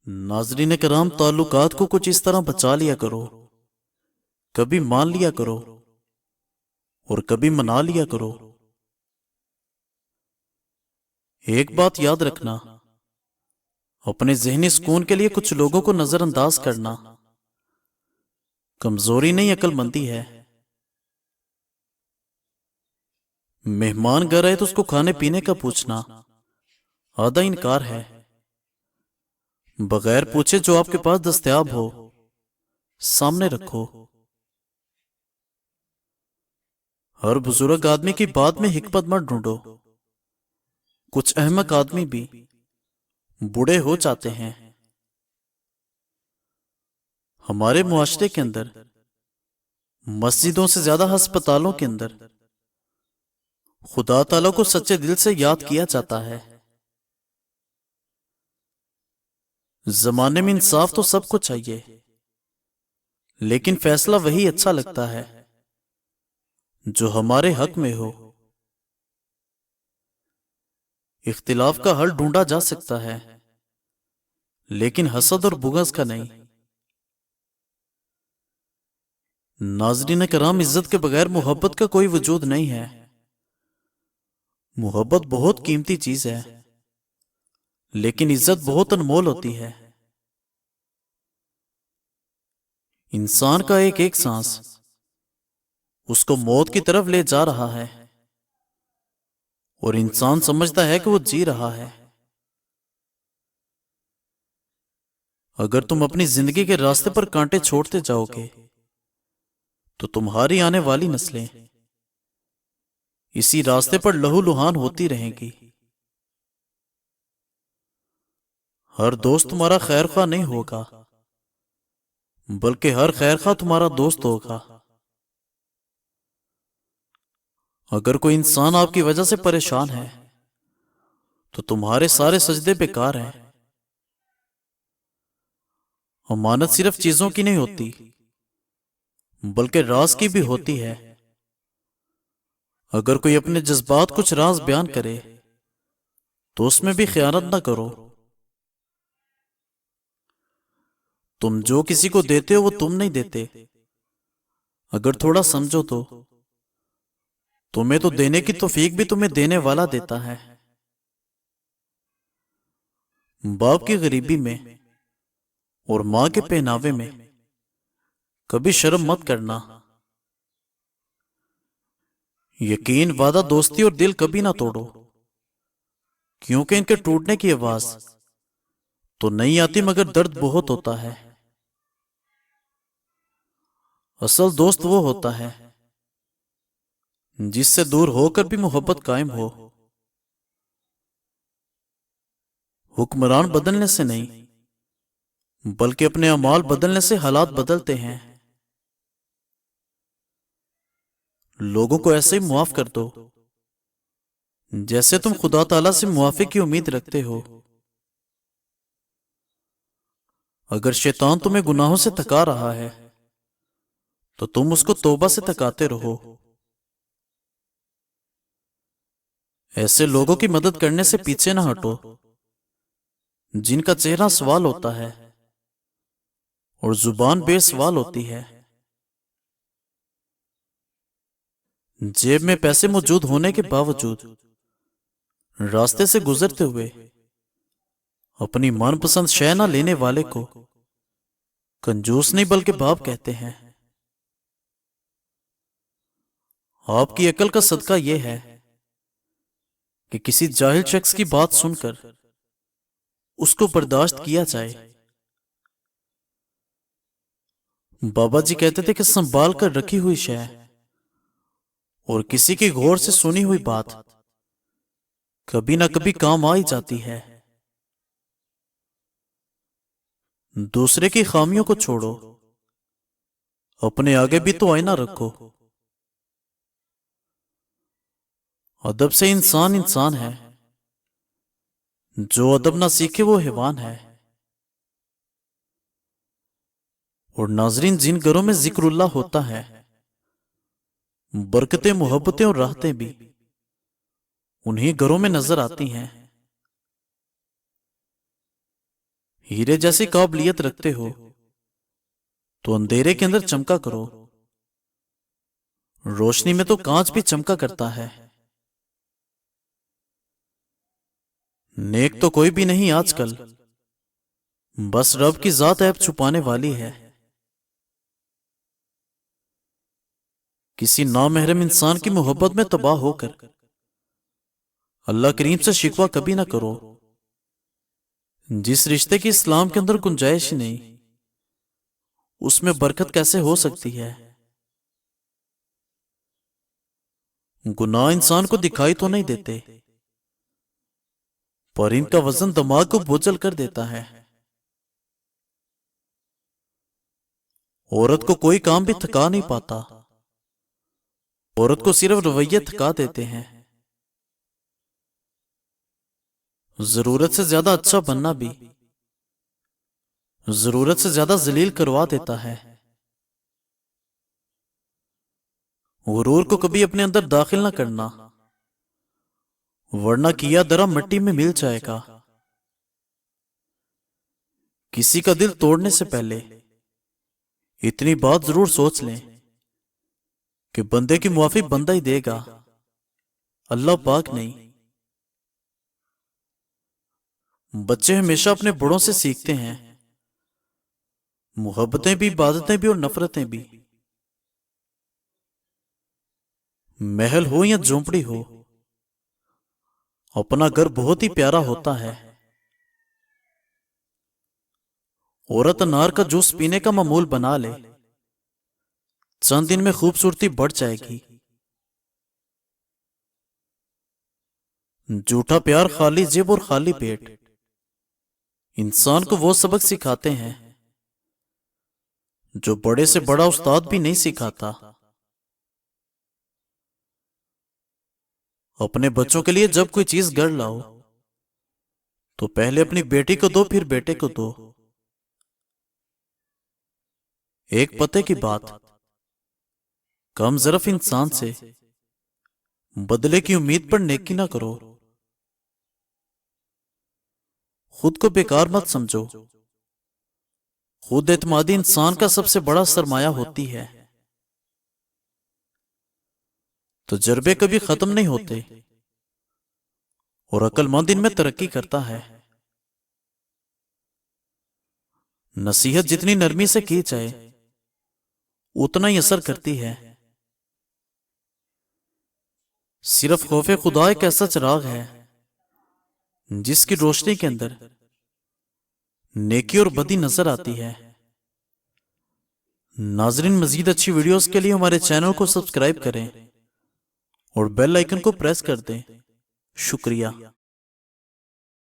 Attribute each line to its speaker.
Speaker 1: ناظرین کرام، تعلقات کو کچھ اس طرح بچا لیا کرو، کبھی مان لیا کرو اور کبھی منا لیا کرو۔ ایک بات یاد رکھنا، اپنے ذہنی سکون کے لیے کچھ لوگوں کو نظر انداز کرنا کمزوری نہیں، عقل مندی ہے۔ مہمان گھر آئے تو اس کو کھانے پینے کا پوچھنا آدھا انکار ہے۔ بغیر پوچھے جو آپ کے پاس دستیاب ہو سامنے رکھو۔ ہر بزرگ آدمی کی بات میں حکمت مت ڈھونڈو، کچھ احمق آدمی بھی بوڑھے ہو جاتے ہیں۔ ہمارے معاشرے کے اندر مسجدوں سے زیادہ ہسپتالوں کے اندر خدا تعالیٰ کو سچے دل سے یاد کیا جاتا ہے۔ زمانے میں انصاف تو سب کو چاہیے، لیکن فیصلہ وہی اچھا لگتا ہے جو ہمارے حق میں ہو۔ اختلاف کا حل ڈھونڈا جا سکتا ہے، لیکن حسد اور بغض کا نہیں۔ ناظرین کرام، عزت کے بغیر محبت کا کوئی وجود نہیں ہے۔ محبت بہت قیمتی چیز ہے، لیکن عزت بہت انمول ہوتی ہے۔ انسان کا ایک ایک سانس اس کو موت کی طرف لے جا رہا ہے، اور انسان سمجھتا ہے کہ وہ جی رہا ہے۔ اگر تم اپنی زندگی کے راستے پر کانٹے چھوڑتے جاؤ گے تو تمہاری آنے والی نسلیں اسی راستے پر لہو لہان ہوتی رہیں گی۔ ہر دوست تمہارا خیر خواہ نہیں ہوگا، بلکہ ہر خیر خواہ تمہارا دوست ہوگا۔ اگر کوئی انسان آپ کی وجہ سے پریشان ہے تو تمہارے سارے سجدے بیکار ہیں۔ امانت صرف چیزوں کی نہیں ہوتی، بلکہ راز کی بھی ہوتی ہے۔ اگر کوئی اپنے جذبات کچھ راز بیان کرے تو اس میں بھی خیانت نہ کرو۔ تم جو کسی کو دیتے ہو وہ تم نہیں دیتے۔ اگر تھوڑا سمجھو تو تمہیں تو دینے کی توفیق بھی تمہیں دینے والا دیتا ہے۔ باپ کی غریبی میں اور ماں کے پہناوے میں کبھی شرم مت کرنا۔ یقین، وعدہ، دوستی اور دل کبھی نہ توڑو، کیونکہ ان کے ٹوٹنے کی آواز تو نہیں آتی، مگر درد بہت ہوتا ہے۔ اصل دوست وہ ہوتا ہے جس سے دور ہو کر بھی محبت قائم ہو۔ حکمران بدلنے سے نہیں، بلکہ اپنے اعمال بدلنے سے حالات بدلتے ہیں۔ لوگوں کو ایسے ہی معاف کر دو جیسے تم خدا تعالیٰ سے معافی کی امید رکھتے ہو۔ اگر شیطان تمہیں گناہوں سے تھکا رہا ہے تو تم اس کو توبہ سے تھکاتے رہو۔ ایسے لوگوں کی مدد کرنے سے پیچھے نہ ہٹو جن کا چہرہ سوال ہوتا ہے اور زبان بے سوال ہوتی ہے۔ جیب میں پیسے موجود ہونے کے باوجود راستے سے گزرتے ہوئے اپنی من پسند شے نہ لینے والے کو کنجوس نہیں بلکہ باپ کہتے ہیں۔ آپ کی عقل کا صدقہ یہ ہے کہ کسی جاہل شخص کی بات سن کر اس کو برداشت کیا جائے۔ بابا جی کہتے تھے کہ سنبھال کر رکھی ہوئی شے اور کسی کی غور سے سنی ہوئی بات کبھی نہ کبھی کام آ ہی جاتی ہے۔ دوسرے کی خامیوں کو چھوڑو، اپنے آگے بھی تو آئینہ رکھو۔ ادب سے انسان انسان ہے، جو ادب نہ سیکھے وہ حیوان ہے۔ اور ناظرین، جن گھروں میں ذکر اللہ ہوتا ہے برکتیں، محبتیں اور راحتیں بھی انہی گھروں میں نظر آتی ہیں۔ ہیرے جیسی قابلیت رکھتے ہو تو اندھیرے کے اندر چمکا کرو، روشنی میں تو کانچ بھی چمکا کرتا ہے۔ نیک تو کوئی بھی نہیں آج کل، بس رب کی ذات عیب چھپانے والی ہے۔ کسی نامحرم انسان کی محبت میں تباہ ہو کر اللہ کریم سے شکوہ کبھی نہ کرو۔ جس رشتے کی اسلام کے اندر گنجائش ہی نہیں، اس میں برکت کیسے ہو سکتی ہے؟ گناہ انسان کو دکھائی تو نہیں دیتے، پر ان کا وزن دماغ کو بوجھل کر دیتا ہے۔ عورت کو کوئی کام بھی تھکا نہیں پاتا، عورت کو صرف رویے تھکا دیتے ہیں۔ ضرورت سے زیادہ اچھا بننا بھی ضرورت سے زیادہ ذلیل کروا دیتا ہے۔ غرور کو کبھی اپنے اندر داخل نہ کرنا، ورنہ کیا درا مٹی میں مل جائے گا۔ کسی کا دل توڑنے سے پہلے اتنی بات ضرور سوچ لیں کہ بندے کی معافی بندہ ہی دے گا، اللہ پاک نہیں۔ بچے ہمیشہ اپنے بڑوں سے سیکھتے ہیں، محبتیں بھی، عبادتیں بھی اور نفرتیں بھی۔ محل ہو یا جھونپڑی ہو، اپنا گھر بہت ہی پیارا ہوتا ہے۔ عورت انار کا جوس پینے کا معمول بنا لے، چند دن میں خوبصورتی بڑھ جائے گی۔ جھوٹا پیار، خالی جیب اور خالی پیٹ انسان کو وہ سبق سکھاتے ہیں جو بڑے سے بڑا استاد بھی نہیں سکھاتا۔ اپنے بچوں کے لیے جب کوئی چیز گھر لاؤ تو پہلے اپنی بیٹی کو دو، پھر بیٹے کو دو۔ ایک پتے کی بات، کم ظرف انسان سے بدلے کی امید پر نیکی نہ کرو۔ خود کو بیکار مت سمجھو، خود اعتمادی انسان کا سب سے بڑا سرمایہ ہوتی ہے۔ تجربے کبھی ختم نہیں ہوتے اور عقل مند ان میں ترقی کرتا ہے۔ نصیحت جتنی نرمی سے کی جائے اتنا ہی اثر کرتی ہے۔ صرف خوف خدا ایک ایسا چراغ ہے جس کی روشنی کے اندر نیکی اور بدی نظر آتی ہے۔ ناظرین، مزید اچھی ویڈیوز کے لیے ہمارے چینل کو سبسکرائب کریں اور بیل آئیکن کو پریس کر دیں۔ شکریہ۔